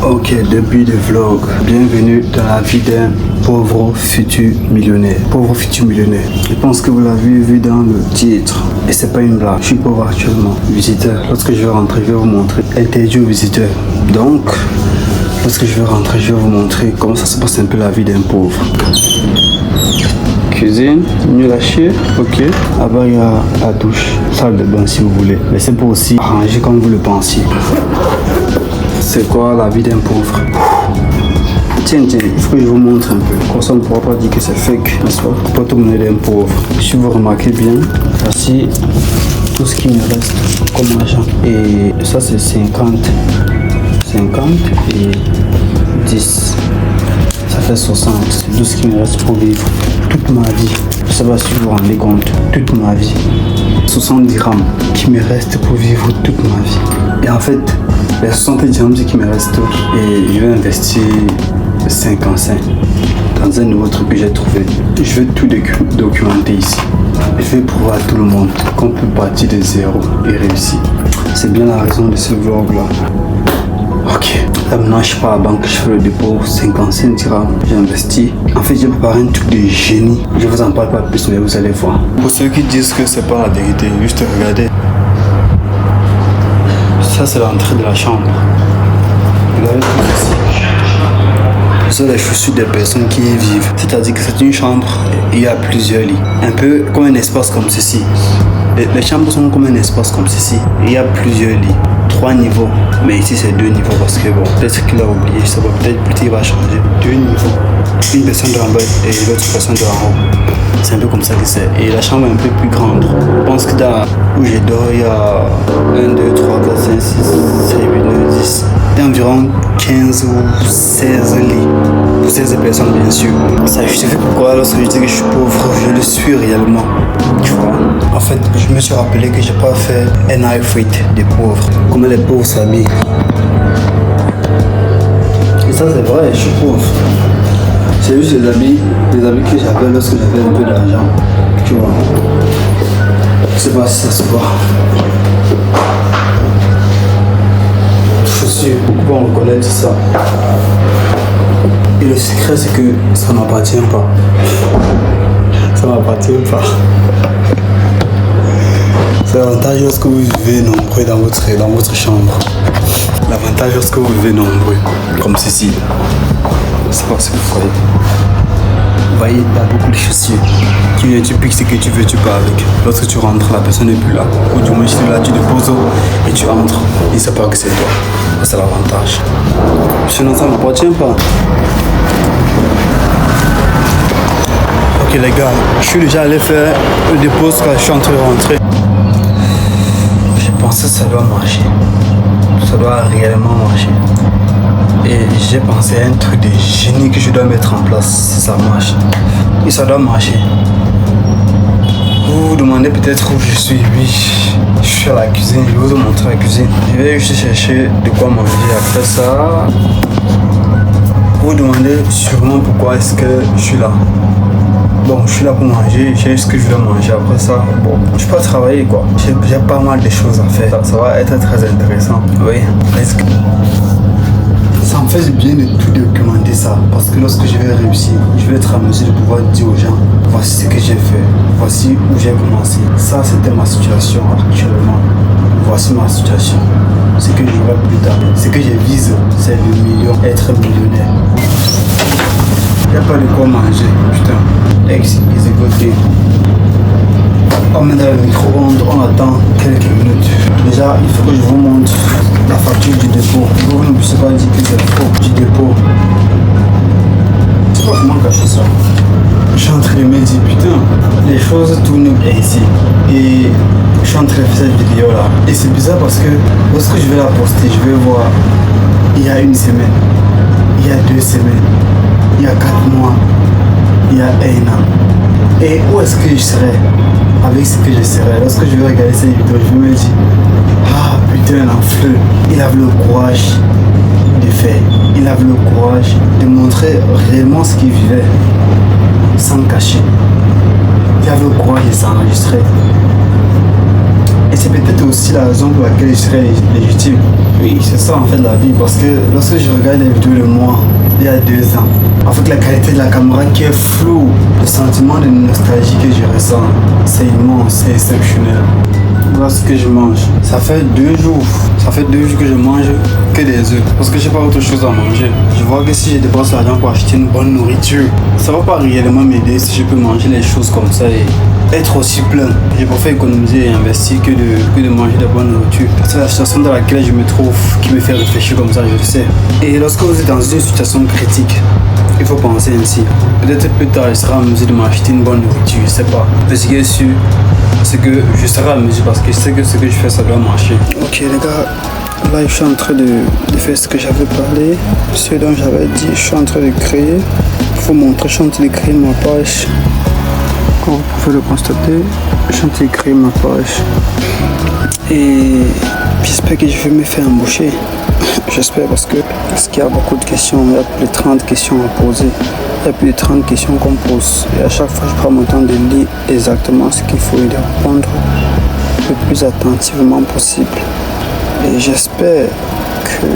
Ok, début de vlog. Bienvenue dans la vie d'un pauvre futur millionnaire. Pauvre futur millionnaire. Je pense que vous l'avez vu dans le titre. Et c'est pas une blague. Je suis pauvre actuellement. Visiteur. Lorsque je vais rentrer, je vais vous montrer. Interdit aux visiteurs. Donc, lorsque je vais rentrer, je vais vous montrer comment ça se passe un peu la vie d'un pauvre. Cuisine, nul à chier, ok. Là-bas il y a la douche, salle de bain si vous voulez. Mais c'est pour aussi arranger comme vous le pensiez. C'est quoi la vie d'un pauvre? Tiens, il faut que je vous montre un peu. Comme ça on ne pourra pas dire que c'est fake, n'est-ce pas? Pas tout le monde est d'un pauvre. Si vous remarquez bien, voici tout ce qui me reste comme argent. Et ça c'est 50 et 10. Ça fait 60, c'est tout ce qui me reste pour vivre toute ma vie. Je sais pas si vous vous rendez compte, toute ma vie. 60 dirhams qui me reste pour vivre toute ma vie. Et en fait, les 60 dirhams qui me restent, et je vais investir 55 dans un nouveau truc que j'ai trouvé. Je vais tout documenter ici. Je vais prouver à tout le monde qu'on peut partir de zéro et réussir. C'est bien la raison de ce vlog là. Ok, là maintenant je pars à la banque, je fais le dépôt, 55 dirhams, j'ai investi. En fait j'ai préparé un truc de génie, je vous en parle pas plus mais vous allez voir. Pour ceux qui disent que c'est pas la vérité, juste regardez. Ça c'est l'entrée de la chambre. Regardez tout ici. Ce sont les chaussures des personnes qui y vivent. C'est-à-dire que c'est une chambre, il y a plusieurs lits. Un peu comme un espace comme ceci. Les chambres sont comme un espace comme ceci. Il y a plusieurs lits. 3 niveaux, mais ici c'est 2 niveaux parce que bon, peut-être qu'il a oublié, je sais pas, peut-être plus tard il va changer. 2 niveaux, une personne de en bas et l'autre personne de en haut. C'est un peu comme ça que c'est. Et la chambre est un peu plus grande. Je pense que dans où je dors, il y a 1, 2, 3, 4, 5, 6, 7, 8, 9, 10. Il y a environ 15 ou 16 lits. Pour 16 personnes, bien sûr. Ça justifie pourquoi, lorsque je dis que je suis pauvre, je le suis réellement. Tu vois. En fait, je me suis rappelé que j'ai pas fait un outfit des pauvres. Comment les pauvres s'habillent. Et ça, c'est vrai, je suis pauvre. C'est juste les habits que j'avais lorsque j'avais un peu d'argent. Tu vois. Je sais pas si ça se voit. Chaussures, beaucoup vont reconnaître ça. Et le secret, c'est que ça m'appartient pas. Ça m'appartient pas. C'est l'avantage lorsque vous vivez nombreux dans votre chambre. L'avantage lorsque vous vivez nombreux, comme ceci. C'est pas ce que vous voyez. Vous voyez, il y a beaucoup de chaussures. Tu viens, tu piques ce que tu veux, tu pars avec. Lorsque tu rentres, la personne n'est plus là. Ou du moins, tu es là, tu déposes et tu entres. Il ne sait pas que c'est toi. C'est l'avantage. Sinon, ça ne m'appartient pas. Ok les gars, je suis déjà allé faire le dépôt quand je suis en train de rentrer. Je pensais que ça doit marcher. Ça doit réellement marcher. Et j'ai pensé à un truc de génie que je dois mettre en place si ça marche. Et ça doit marcher. Vous vous demandez peut-être où je suis. Oui, je suis à la cuisine. Je vais vous montrer la cuisine. Je vais juste chercher de quoi manger. Après ça, vous vous demandez sûrement pourquoi est-ce que je suis là. Bon, je suis là pour manger, j'ai ce que je dois manger. Après ça, bon, je peux travailler quoi. J'ai pas mal de choses à faire. Ça va être très intéressant. Oui, ça me fait du bien de tout documenter ça. Parce que lorsque je vais réussir, je vais être en mesure de pouvoir dire aux gens, voici ce que j'ai fait, voici où j'ai commencé. Ça, c'était ma situation actuellement. Voici ma situation. Ce que je vois plus tard. Ce que je vise, c'est le million, être millionnaire. Il n'y a pas de quoi manger, putain. Exécuté. On met dans le micro-ondes, on attend quelques minutes. Déjà, il faut que je vous montre la facture du dépôt. Vous ne puissiez pas dire que c'est faux du dépôt. Je sais pas comment cacher ça. Je suis en train de me dire, putain, les choses tournent ainsi. Et je suis en train de faire cette vidéo là. Et c'est bizarre parce que lorsque je vais la poster, je vais voir, il y a 1 semaine, il y a 2 semaines, il y a 4 mois, il y a 1 an. Et où est-ce que je serais avec ce que je serais? Lorsque je vais regarder cette vidéo, je me dis, ah putain, l'enfleur, il avait le courage de faire. Il avait le courage de montrer réellement ce qu'il vivait sans cacher. Il avait le courage de s'enregistrer. Et c'est peut-être aussi la raison pour laquelle je serais légitime. Oui, c'est ça en fait la vie. Parce que lorsque je regarde les vidéos de moi, il y a 2 ans, avec la qualité de la caméra qui est floue, le sentiment de nostalgie que je ressens, c'est immense, c'est exceptionnel. Voilà ce que je mange. Ça fait 2 jours. Ça fait 2 jours que je mange que des œufs. Parce que j'ai pas autre chose à manger. Je vois que si je dépense l'argent pour acheter une bonne nourriture, ça va pas réellement m'aider si je peux manger les choses comme ça et être aussi plein. Je préfère économiser et investir que de manger de la bonne nourriture. C'est la situation dans laquelle je me trouve qui me fait réfléchir comme ça, je le sais. Et lorsque vous êtes dans une situation critique, il faut penser ainsi. Peut-être plus tard, je serai en mesure de m'acheter une bonne nourriture, je sais pas. Mais ce qui est sûr, c'est que je serai en mesure parce que je sais que ce que je fais, ça doit marcher. Ok les gars, là je suis en train de faire ce que j'avais parlé, ce dont j'avais dit, je suis en train de créer. Il faut montrer, je suis en train de créer ma page. Comme vous pouvez le constater, je suis en train de créer ma page. Et j'espère que je vais me faire embaucher. J'espère parce qu'il y a beaucoup de questions, il y a plus de 30 questions à poser. Il y a plus de 30 questions qu'on pose. Et à chaque fois, je prends mon temps de lire exactement ce qu'il faut et de répondre le plus attentivement possible. Et j'espère que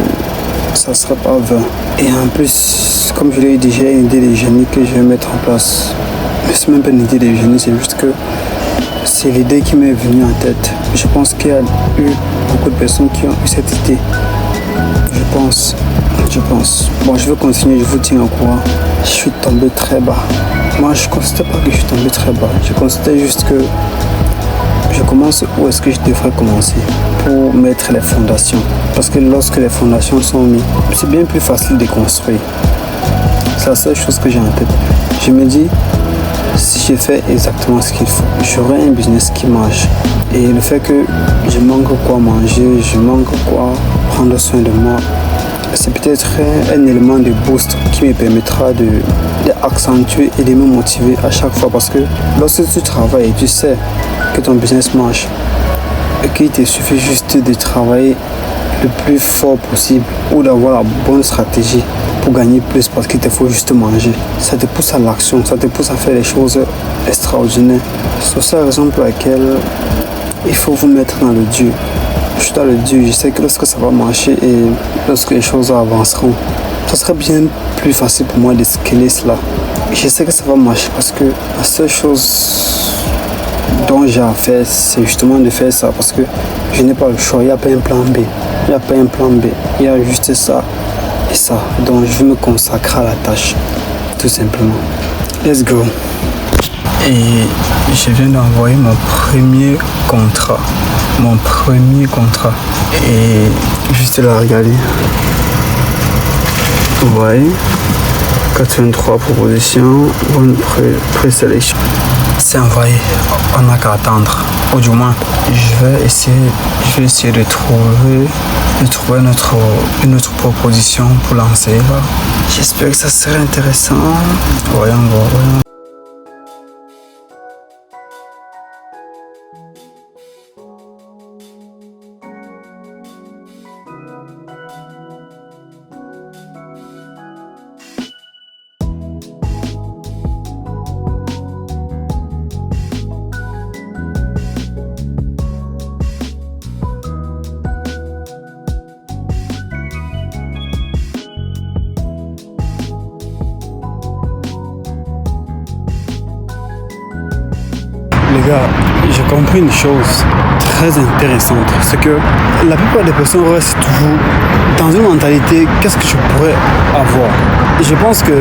ça ne sera pas vain. Et en plus, comme je l'ai dit, j'ai une idée de génie que je vais mettre en place. Mais c'est même pas une idée de génie, c'est juste que c'est l'idée qui m'est venue en tête. Je pense qu'il y a eu beaucoup de personnes qui ont eu cette idée. Je pense. Bon, je vais continuer, je vous tiens au courant. Je suis tombé très bas. Moi, je ne considère pas que je suis tombé très bas. Je considère juste que je commence où est-ce que je devrais commencer pour mettre les fondations. Parce que lorsque les fondations sont mises, c'est bien plus facile de construire. C'est la seule chose que j'ai en tête. Je me dis, si je fais exactement ce qu'il faut, j'aurai un business qui marche. Et le fait que je manque quoi manger, je manque quoi prendre soin de moi, c'est peut-être un élément de boost qui me permettra d'accentuer et de me motiver à chaque fois. Parce que lorsque tu travailles et tu sais que ton business marche et qu'il te suffit juste de travailler le plus fort possible ou d'avoir la bonne stratégie pour gagner plus parce qu'il te faut juste manger, ça te pousse à l'action, ça te pousse à faire des choses extraordinaires. C'est la raison pour laquelle il faut vous mettre dans le dur. Je suis dans le dur, je sais que lorsque ça va marcher et lorsque les choses avanceront, ça sera bien plus facile pour moi de scaler cela. Je sais que ça va marcher parce que la seule chose dont j'ai à faire, c'est justement de faire ça parce que je n'ai pas le choix, il n'y a pas un plan B. Il n'y a pas un plan B, il y a juste ça et ça. Donc je vais me consacrer à la tâche, tout simplement. Let's go. Et je viens d'envoyer mon premier contrat. Et juste là, regardez. Vous voyez, 83 propositions, bonne présélection. C'est envoyé, on n'a qu'à attendre. Ou du moins, je vais essayer de trouver une autre proposition pour lancer. J'espère que ça serait intéressant. Voyons. Les gars, j'ai compris une chose très intéressante, c'est que la plupart des personnes restent toujours dans une mentalité qu'est-ce que je pourrais avoir. Et je pense que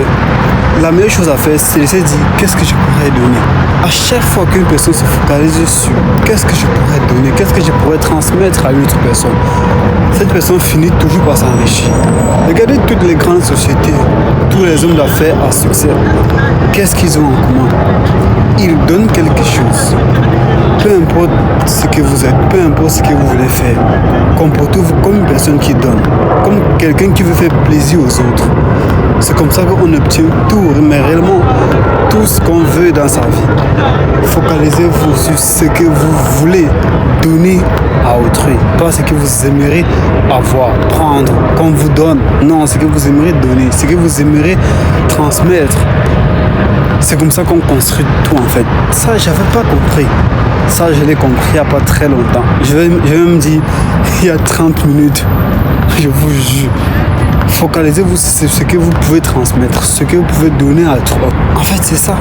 la meilleure chose à faire, c'est de se dire qu'est-ce que je pourrais donner. À chaque fois qu'une personne se focalise sur qu'est-ce que je pourrais donner, qu'est-ce que je pourrais transmettre à une autre personne, cette personne finit toujours par s'enrichir. Regardez toutes les grandes sociétés, tous les hommes d'affaires à succès, qu'est-ce qu'ils ont en commun? Ils donnent quelque chose. Peu importe ce que vous êtes, peu importe ce que vous voulez faire, comportez-vous comme une personne qui donne, comme quelqu'un qui veut faire plaisir aux autres. C'est comme ça qu'on obtient tout, mais réellement tout ce qu'on veut dans sa vie. Focalisez-vous sur ce que vous voulez donner à autrui, pas ce que vous aimeriez avoir, prendre, qu'on vous donne. Non, ce que vous aimeriez donner, ce que vous aimeriez transmettre. C'est comme ça qu'on construit tout en fait. Ça, j'avais pas compris. Ça, je l'ai compris il n'y a pas très longtemps. Je vais même dire il y a 30 minutes. Je vous jure. Focalisez-vous sur ce que vous pouvez transmettre, ce que vous pouvez donner à autrui. En fait, c'est ça.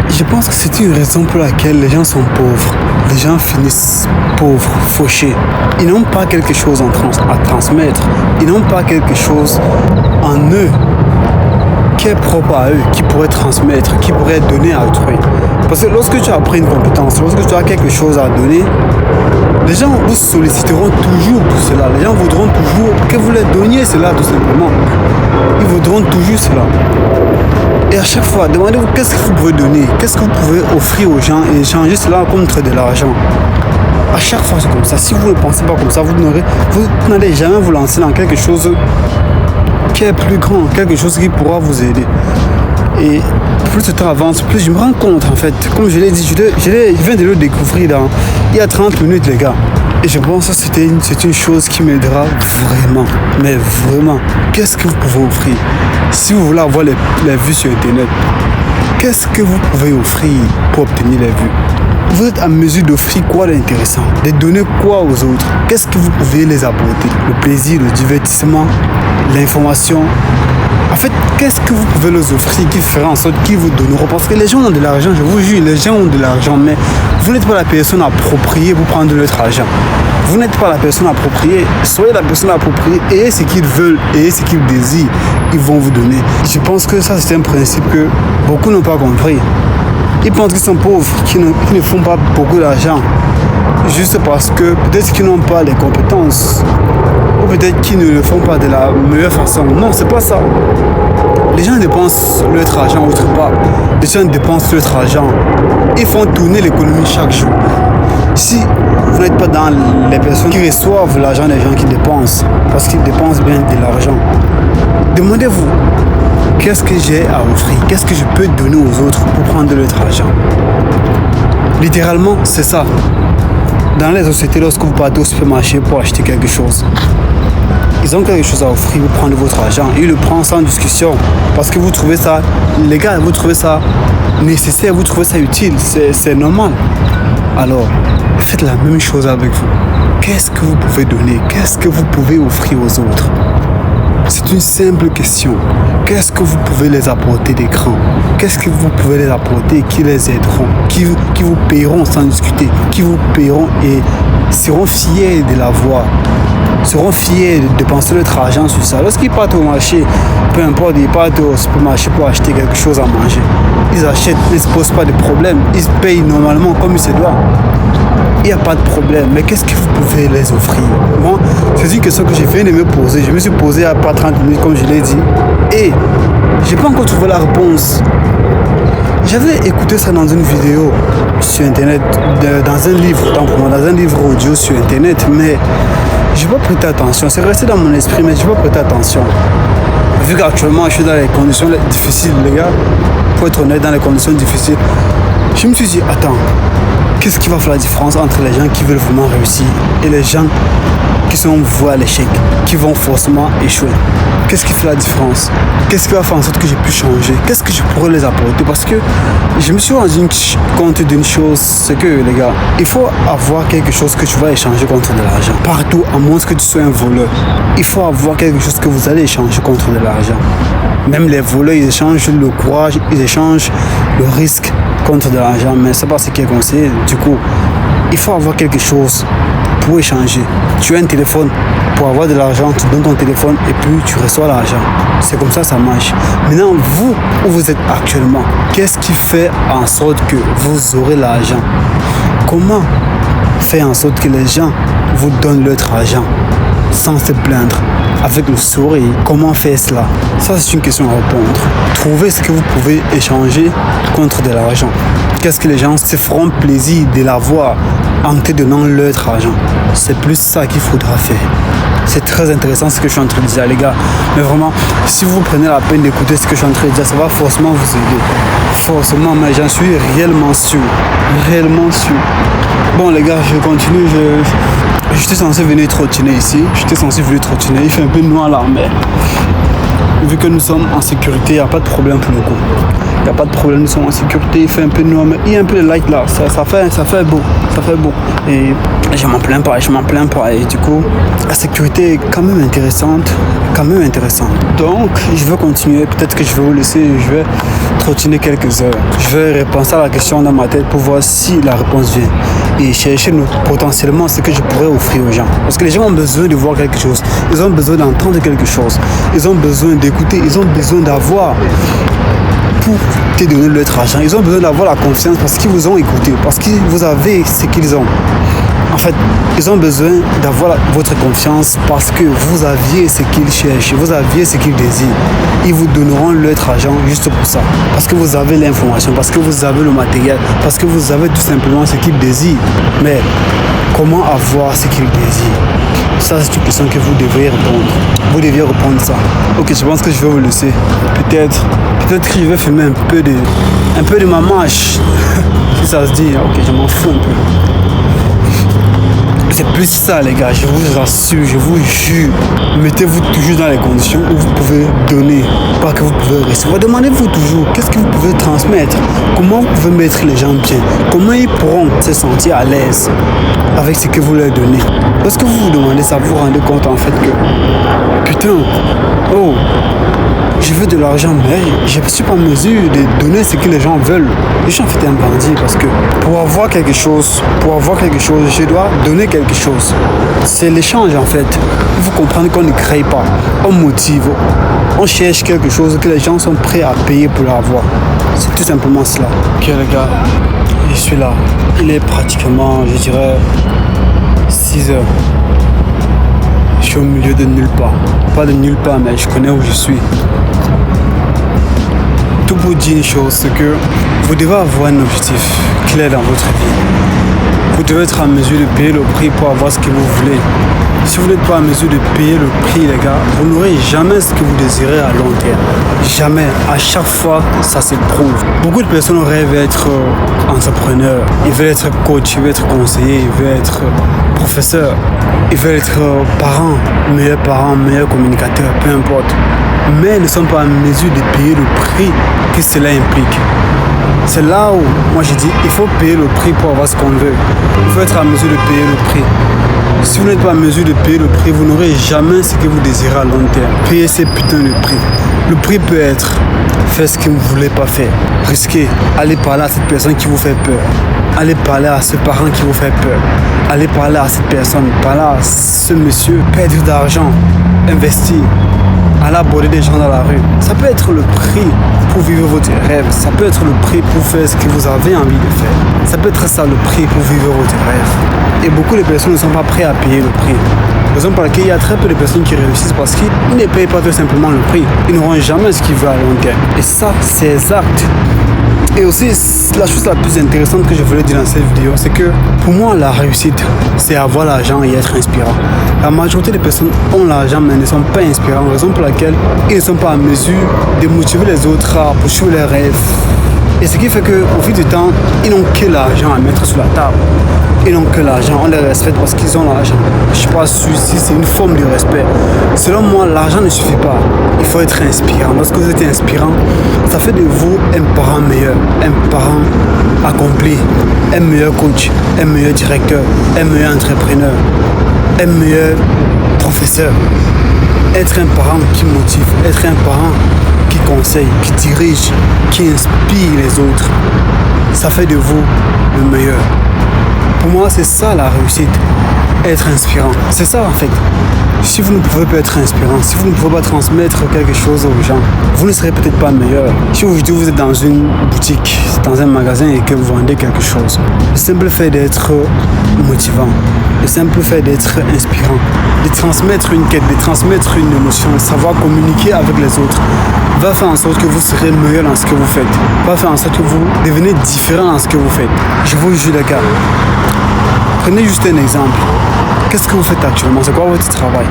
Je pense que c'est une raison pour laquelle les gens sont pauvres. Les gens finissent pauvres, fauchés. Ils n'ont pas quelque chose à transmettre. Ils n'ont pas quelque chose en eux qui est propre à eux, qui pourrait transmettre, qui pourrait donner à autrui. Parce que lorsque tu as appris une compétence, lorsque tu as quelque chose à donner, les gens vous solliciteront toujours pour cela. Les gens voudront toujours que vous leur donniez cela, tout simplement. Ils voudront toujours cela. Et à chaque fois, demandez-vous qu'est-ce que vous pouvez donner, qu'est-ce que vous pouvez offrir aux gens et échanger cela contre de l'argent. À chaque fois, c'est comme ça. Si vous ne pensez pas comme ça, vous n'allez jamais vous lancer dans quelque chose qui est plus grand, quelque chose qui pourra vous aider. Et plus le temps avance, plus je me rends compte, en fait, comme je l'ai dit, je viens de le découvrir il y a 30 minutes, les gars. Et je pense que c'est une chose qui m'aidera vraiment, mais vraiment. Qu'est-ce que vous pouvez offrir? Si vous voulez avoir les vues sur Internet, qu'est-ce que vous pouvez offrir pour obtenir les vues? Vous êtes en mesure d'offrir quoi d'intéressant? De donner quoi aux autres? Qu'est-ce que vous pouvez les apporter? Le plaisir, le divertissement, l'information. En fait, qu'est-ce que vous pouvez leur offrir qui fera en sorte qu'ils vous donneront? Parce que les gens ont de l'argent, je vous jure, les gens ont de l'argent, mais vous n'êtes pas la personne appropriée pour prendre leur argent. Vous n'êtes pas la personne appropriée. Soyez la personne appropriée, ayez ce qu'ils veulent, ayez ce qu'ils désirent, ils vont vous donner. Je pense que ça, c'est un principe que beaucoup n'ont pas compris. Ils pensent qu'ils sont pauvres, qu'ils ne font pas beaucoup d'argent, juste parce que peut-être qu'ils n'ont pas les compétences, ou peut-être qu'ils ne le font pas de la meilleure façon. Non, c'est pas ça. Les gens dépensent leur argent autre part. Les gens dépensent leur argent. Ils font tourner l'économie chaque jour. Si vous n'êtes pas dans les personnes qui reçoivent l'argent des gens qui dépensent, parce qu'ils dépensent bien de l'argent, demandez-vous, qu'est-ce que j'ai à offrir? Qu'est-ce que je peux donner aux autres pour prendre leur argent? Littéralement, c'est ça. Dans les sociétés, lorsque vous partez au supermarché pour acheter quelque chose, ils ont quelque chose à offrir, vous prendre votre argent. Ils le prennent sans discussion. Parce que vous trouvez ça légal, vous trouvez ça nécessaire, vous trouvez ça utile. C'est normal. Alors, faites la même chose avec vous. Qu'est-ce que vous pouvez donner? Qu'est-ce que vous pouvez offrir aux autres? C'est une simple question. Qu'est-ce que vous pouvez les apporter d'écran? Qu'est-ce que vous pouvez les apporter qui les aideront, qui vous paieront sans discuter, qui vous paieront et seront fiers de l'avoir, seront fiers de dépenser leur argent sur ça. Lorsqu'ils partent au marché, peu importe, ils partent au supermarché pour acheter quelque chose à manger. Ils achètent, ils ne se posent pas de problème, ils payent normalement comme il se doit. Il n'y a pas de problème, mais qu'est-ce que vous pouvez les offrir? Moi, c'est une question que je viens de me poser. Je me suis posé il n'y a pas 30 minutes, comme je l'ai dit, et je n'ai pas encore trouvé la réponse. J'avais écouté ça dans une vidéo sur Internet, dans un livre, dans un livre audio sur Internet, mais je n'ai pas prêté attention. C'est resté dans mon esprit, mais je n'ai pas prêté attention. Vu qu'actuellement, je suis dans les conditions difficiles, les gars, pour être honnête, dans les conditions difficiles, je me suis dit, attends, qu'est-ce qui va faire la différence entre les gens qui veulent vraiment réussir et les gens qui sont voués à l'échec, qui vont forcément échouer? Qu'est-ce qui fait la différence? Qu'est-ce qui va faire en sorte que j'ai pu changer? Qu'est-ce que je pourrais les apporter? Parce que je me suis rendu compte d'une chose, c'est que les gars, il faut avoir quelque chose que tu vas échanger contre de l'argent. Partout, à moins que tu sois un voleur, il faut avoir quelque chose que vous allez échanger contre de l'argent. Même les voleurs, ils échangent le courage, ils échangent le risque contre de l'argent, mais c'est pas ce qui est conseillé. Du coup, il faut avoir quelque chose pour échanger. Tu as un téléphone, pour avoir de l'argent, tu donnes ton téléphone et puis tu reçois l'argent. C'est comme ça marche. Maintenant, vous, où vous êtes actuellement, qu'est-ce qui fait en sorte que vous aurez l'argent? Comment faire en sorte que les gens vous donnent leur argent sans se plaindre, avec le sourire? Comment faire cela? Ça, c'est une question à répondre. Trouvez ce que vous pouvez échanger contre de l'argent. Qu'est-ce que les gens se feront plaisir de l'avoir en te donnant leur argent? C'est plus ça qu'il faudra faire. C'est très intéressant ce que je suis en train de dire, les gars. Mais vraiment, si vous prenez la peine d'écouter ce que je suis en train de dire, ça va forcément vous aider. Forcément, mais j'en suis réellement sûr. Réellement sûr. Bon, les gars, je continue. J'étais censé venir trottiner ici. Il fait un peu noir là, mais vu que nous sommes en sécurité, il n'y a pas de problème pour le coup. Il n'y a pas de problème, nous sommes en sécurité, il fait un peu noir, mais il y a un peu de light là, ça fait beau. Et je m'en plains pas. Et du coup, la sécurité est quand même intéressante. Donc, je vais continuer, peut-être que je vais vous laisser, je vais trottiner quelques heures. Je vais repenser à la question dans ma tête pour voir si la réponse vient. Et chercher potentiellement ce que je pourrais offrir aux gens. Parce que les gens ont besoin de voir quelque chose. Ils ont besoin d'entendre quelque chose. Ils ont besoin d'écouter. Ils ont besoin d'avoir pour te donner leur argent. Ils ont besoin d'avoir la confiance parce qu'ils vous ont écouté. Parce que vous avez ce qu'ils ont. En fait, ils ont besoin d'avoir votre confiance parce que vous aviez ce qu'ils cherchent, vous aviez ce qu'ils désirent. Ils vous donneront leur argent juste pour ça. Parce que vous avez l'information, parce que vous avez le matériel, parce que vous avez tout simplement ce qu'ils désirent. Mais comment avoir ce qu'ils désirent? Ça, c'est une question que vous devriez répondre. Vous deviez répondre ça. Ok, je pense que je vais vous laisser. Peut-être que je vais filmer un peu de ma marche. Si ça se dit, ok, je m'en fous un peu. C'est plus ça les gars, je vous assure, je vous jure. Mettez-vous toujours dans les conditions où vous pouvez donner, pas que vous pouvez recevoir. Demandez-vous toujours, qu'est-ce que vous pouvez transmettre? Comment vous pouvez mettre les gens bien? Comment ils pourront se sentir à l'aise avec ce que vous leur donnez? Lorsque vous vous demandez ça, vous vous rendez compte en fait que putain, oh, je veux de l'argent, mais je ne suis pas en mesure de donner ce que les gens veulent. Je suis en fait un bandit parce que pour avoir quelque chose, je dois donner quelque chose. C'est l'échange en fait. Vous comprenez qu'on ne crée pas, on motive, on cherche quelque chose que les gens sont prêts à payer pour l'avoir. C'est tout simplement cela. Ok les gars, je suis là. Il est pratiquement, je dirais, 6 heures. Je suis au milieu de nulle part. Pas de nulle part, mais je connais où je suis. Tout pour dire une chose, c'est que vous devez avoir un objectif clair dans votre vie. Vous devez être en mesure de payer le prix pour avoir ce que vous voulez. Si vous n'êtes pas en mesure de payer le prix, les gars, vous n'aurez jamais ce que vous désirez à long terme. Jamais. À chaque fois, ça s'éprouve. Beaucoup de personnes rêvent d'être entrepreneurs. Ils veulent être coach, ils veulent être conseiller, ils veulent être professeur. Ils veulent être parents, meilleurs communicateurs, peu importe. Mais ils ne sont pas en mesure de payer le prix que cela implique. C'est là où, moi je dis, il faut payer le prix pour avoir ce qu'on veut. Il faut être en mesure de payer le prix. Si vous n'êtes pas en mesure de payer le prix, vous n'aurez jamais ce que vous désirez à long terme. Payez ces putains de prix. Le prix peut être faire ce que vous ne voulez pas faire. Risquer, aller parler à cette personne qui vous fait peur. Allez parler à ce parent qui vous fait peur. Allez parler à cette personne, parler à ce monsieur, perdre d'argent, investir. Aller aborder des gens dans la rue. Ça peut être le prix pour vivre votre rêve. Ça peut être le prix pour faire ce que vous avez envie de faire. Ça peut être ça le prix pour vivre votre rêve. Et beaucoup de personnes ne sont pas prêtes à payer le prix. Raison pour laquelle il y a très peu de personnes qui réussissent parce qu'ils ne payent pas tout simplement le prix. Ils n'auront jamais ce qu'ils veulent à long terme. Et ça, c'est exact. Et aussi, la chose la plus intéressante que je voulais dire dans cette vidéo, c'est que pour moi, la réussite, c'est avoir l'argent et être inspirant. La majorité des personnes ont l'argent mais ne sont pas inspirants, raison pour laquelle ils ne sont pas en mesure de motiver les autres à poursuivre leurs rêves. Et ce qui fait qu'au fil du temps, ils n'ont que l'argent à mettre sur la table. Ils n'ont que l'argent, on les respecte parce qu'ils ont l'argent. Je ne suis pas sûr si c'est une forme de respect. Selon moi, l'argent ne suffit pas. Il faut être inspirant. Lorsque vous êtes inspirant, ça fait de vous un parent meilleur, un parent accompli, un meilleur coach, un meilleur directeur, un meilleur entrepreneur, un meilleur professeur. Être un parent qui motive, être un parent qui conseille, qui dirige, qui inspire les autres, ça fait de vous le meilleur. Pour moi, c'est ça la réussite, être inspirant. C'est ça en fait. Si vous ne pouvez pas être inspirant, si vous ne pouvez pas transmettre quelque chose aux gens, vous ne serez peut-être pas meilleur. Si aujourd'hui vous êtes dans une boutique, dans un magasin et que vous vendez quelque chose, le simple fait d'être motivant, le simple fait d'être inspirant, de transmettre une quête, de transmettre une émotion, de savoir communiquer avec les autres, va faire en sorte que vous serez meilleur dans ce que vous faites, va faire en sorte que vous devenez différent dans ce que vous faites. Je vous jure les gars, prenez juste un exemple. Qu'est-ce que vous faites actuellement? C'est quoi votre travail?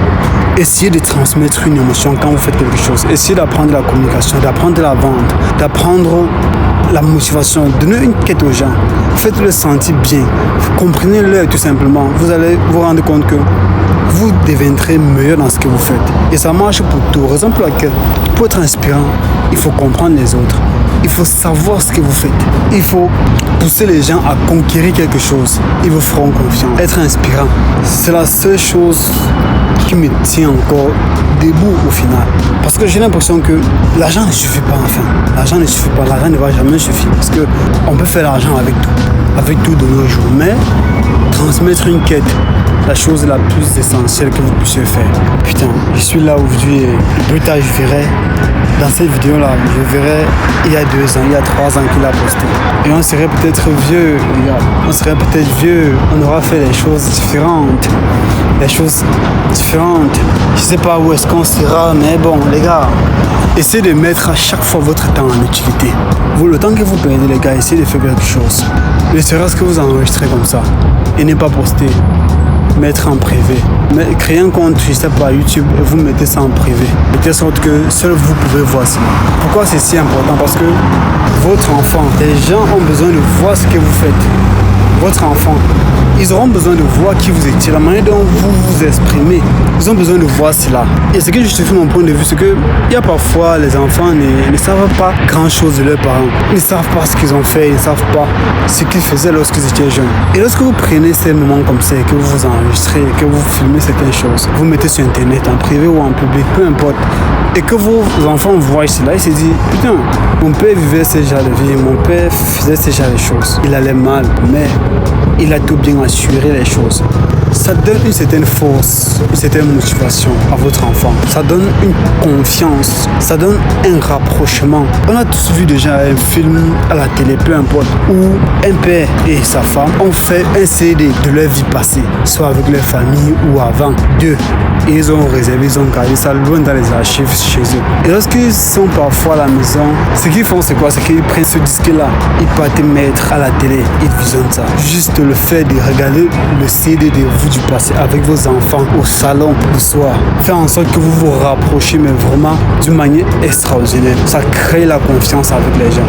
Essayez de transmettre une émotion quand vous faites quelque chose. Essayez d'apprendre la communication, d'apprendre la vente, d'apprendre la motivation. Donnez une quête aux gens. Faites-le sentir bien. Comprenez-le tout simplement. Vous allez vous rendre compte que vous deviendrez meilleur dans ce que vous faites. Et ça marche pour tout. Raison pour laquelle, pour être inspirant, il faut comprendre les autres. Il faut savoir ce que vous faites. Il faut pousser les gens à conquérir quelque chose. Ils vous feront confiance. Être inspirant, c'est la seule chose qui me tient encore debout au final. Parce que j'ai l'impression que l'argent ne suffit pas enfin. L'argent ne suffit pas. L'argent ne va jamais suffire. Parce qu'on peut faire l'argent avec tout de nos jours. Mais transmettre une quête, la chose la plus essentielle que vous puissiez faire. Putain, je suis là aujourd'hui et plus tard je verrai. Dans cette vidéo-là, je verrai il y a 2 ans, il y a 3 ans qu'il a posté. Et on serait peut-être vieux, les gars. On serait peut-être vieux, on aura fait des choses différentes. Des choses différentes. Je sais pas où est-ce qu'on sera, mais bon, les gars, essayez de mettre à chaque fois votre temps en utilité. Vous, le temps que vous perdez, les gars, essayez de faire quelque chose. Ne serait-ce que vous enregistrez comme ça. Et ne pas poster. Mettre en privé. Mais créer un compte, je sais pas, YouTube, et vous mettez ça en privé. De telle sorte que seul vous pouvez voir ça. Pourquoi c'est si important? Parce que votre enfant, les gens ont besoin de voir ce que vous faites. Votre enfant, ils auront besoin de voir qui vous étiez, la manière dont vous vous exprimez. Ils ont besoin de voir cela. Et ce que je justifie mon point de vue, c'est que il y a parfois les enfants ne savent pas grand chose de leurs parents. Ils ne savent pas ce qu'ils ont fait, ils ne savent pas ce qu'ils faisaient lorsqu'ils étaient jeunes. Et lorsque vous prenez ces moments comme ça, que vous vous enregistrez, que vous filmez certaines choses, vous mettez sur internet, en privé ou en public, peu importe, et que vos enfants voient cela, ils se disent, putain, mon père vivait ce genre de vie, mon père faisait ce genre de choses. Il allait mal, mais il a tout bien assuré les choses. Ça donne une certaine force, une certaine motivation à votre enfant. Ça donne une confiance, ça donne un rapprochement. On a tous vu déjà un film à la télé, peu importe, où un père et sa femme ont fait un CD de leur vie passée, soit avec leur famille ou avant d'eux. Ils ont réservé, ils ont gardé ça loin dans les archives chez eux. Et lorsqu'ils sont parfois à la maison, ce qu'ils font, c'est quoi? C'est qu'ils prennent ce disque-là, ils partent mettre à la télé, ils visionnent ça. Juste le fait de regarder le CD de vous du passé avec vos enfants au salon le soir, faire en sorte que vous vous rapprochez, mais vraiment d'une manière extraordinaire. Ça crée la confiance avec les gens.